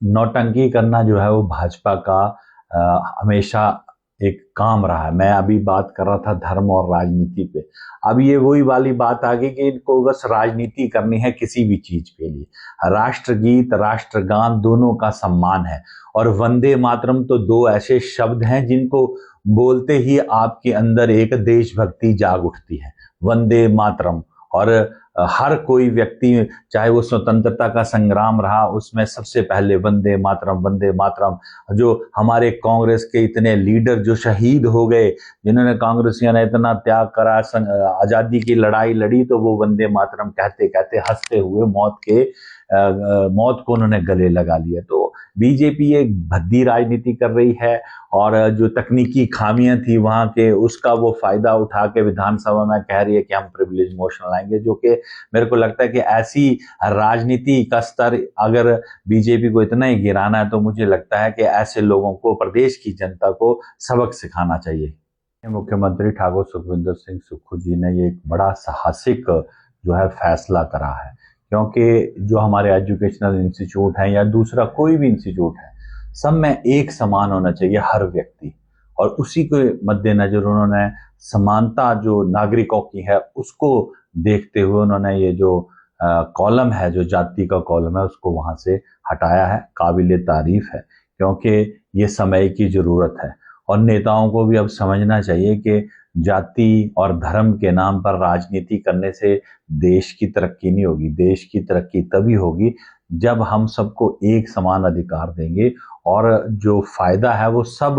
नौटंकी करना जो है वो भाजपा का हमेशा एक काम रहा है। मैं अभी बात कर रहा था धर्म और राजनीति पे, अब ये वही वाली बात आ गई कि इनको बस राजनीति करनी है किसी भी चीज के लिए। राष्ट्रगीत, राष्ट्रगान दोनों का सम्मान है, और वंदे मातरम तो दो ऐसे शब्द हैं जिनको बोलते ही आपके अंदर एक देशभक्ति जाग उठती है। वंदे मातरम, और हर कोई व्यक्ति, चाहे वो स्वतंत्रता का संग्राम रहा, उसमें सबसे पहले वंदे मातरम वंदे मातरम। जो हमारे कांग्रेस के इतने लीडर जो शहीद हो गए, जिन्होंने कांग्रेसियों ने इतना त्याग करा, आजादी की लड़ाई लड़ी, तो वो वंदे मातरम कहते कहते हंसते हुए मौत को उन्होंने गले लगा लिया। तो बीजेपी एक भद्दी राजनीति कर रही है, और जो तकनीकी खामियां थी वहां के, उसका वो फायदा उठा के विधानसभा में कह रही है कि हम प्रिविलेज मोशन लाएंगे, जो कि मेरे को लगता है कि ऐसी राजनीति का स्तर अगर बीजेपी को इतना ही गिराना है, तो मुझे लगता है कि ऐसे लोगों को, प्रदेश की जनता को सबक सिखाना चाहिए। मुख्यमंत्री ठाकुर सुखविंदर सिंह सुक्खू जी ने ये एक बड़ा साहसिक जो है फैसला करा है, क्योंकि जो हमारे एजुकेशनल इंस्टीट्यूट हैं या दूसरा कोई भी इंस्टीट्यूट है, सब में एक समान होना चाहिए हर व्यक्ति, और उसी के मद्देनजर उन्होंने समानता जो नागरिकों की है उसको देखते हुए उन्होंने ये जो कॉलम है, जो जाति का कॉलम है, उसको वहां से हटाया है। काबिले तारीफ है, क्योंकि ये समय की जरूरत है, और नेताओं को भी अब समझना चाहिए कि जाति और धर्म के नाम पर राजनीति करने से देश की तरक्की नहीं होगी। देश की तरक्की तभी होगी जब हम सबको एक समान अधिकार देंगे, और जो फायदा है वो सब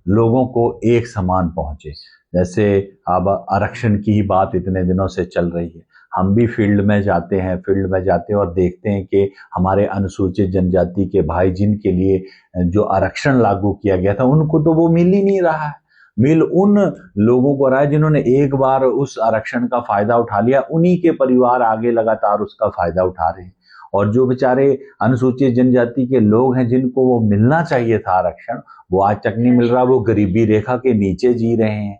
लोगों को एक समान पहुंचे। जैसे अब आरक्षण की ही बात इतने दिनों से चल रही है, हम भी फील्ड में जाते हैं और देखते हैं कि हमारे अनुसूचित जनजाति के भाई, जिनके लिए जो आरक्षण लागू किया गया था, उनको तो वो मिल ही नहीं रहा है। मिल उन लोगों को रहा है जिन्होंने एक बार उस आरक्षण का फायदा उठा लिया, उन्हीं के परिवार आगे लगातार उसका फायदा उठा रहे हैं। और जो बेचारे अनुसूचित जनजाति के लोग हैं, जिनको वो मिलना चाहिए था आरक्षण, वो आज तक नहीं मिल रहा, वो गरीबी रेखा के नीचे जी रहे हैं।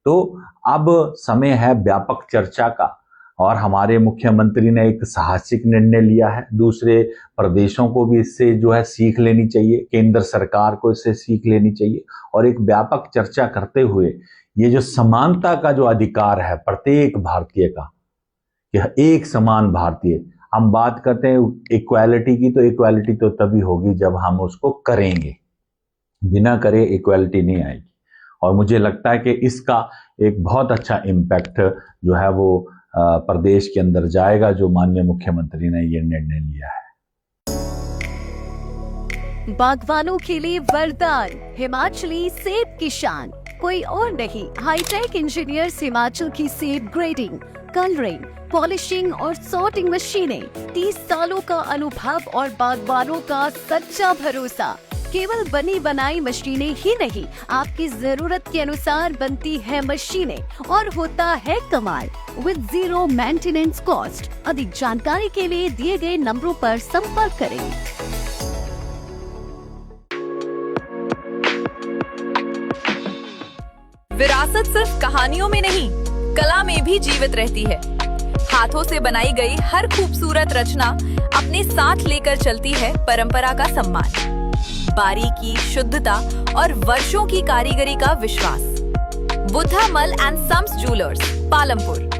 तो अब समय है व्यापक चर्चा का, और हमारे मुख्यमंत्री ने एक साहसिक निर्णय लिया है। दूसरे प्रदेशों को भी इससे जो है सीख लेनी चाहिए, केंद्र सरकार को इससे सीख लेनी चाहिए, और एक व्यापक चर्चा करते हुए ये जो समानता का जो अधिकार है प्रत्येक भारतीय का, यह एक समान भारतीय, हम बात करते हैं इक्वालिटी की, तो इक्वालिटी तो तभी होगी जब हम उसको करेंगे, बिना करे इक्वालिटी नहीं आएगी। और मुझे लगता है कि इसका एक बहुत अच्छा इम्पैक्ट जो है वो प्रदेश के अंदर जाएगा, जो माननीय मुख्यमंत्री ने ये निर्णय लिया है। बागवानों के लिए वरदान, हिमाचली सेब की शान, कोई और नहीं, हाईटेक इंजीनियर्स हिमाचल की सेब ग्रेडिंग, कलरिंग, पॉलिशिंग और सॉर्टिंग मशीनें, 30 सालों का अनुभव और बागवानों का सच्चा भरोसा। केवल बनी बनाई मशीनें ही नहीं, आपकी जरूरत के अनुसार बनती है मशीनें, और होता है कमाल, विद जीरो मेंटेनेंस कॉस्ट। अधिक जानकारी के लिए दिए गए नंबरों पर संपर्क करें। विरासत सिर्फ कहानियों में नहीं, कला में भी जीवित रहती है। हाथों से बनाई गई हर खूबसूरत रचना अपने साथ लेकर चलती है परंपरा का सम्मान, बारीकी, शुद्धता और वर्षों की कारीगरी का विश्वास। बुद्धा मल एंड सम्स ज्वेलर्स, पालमपुर।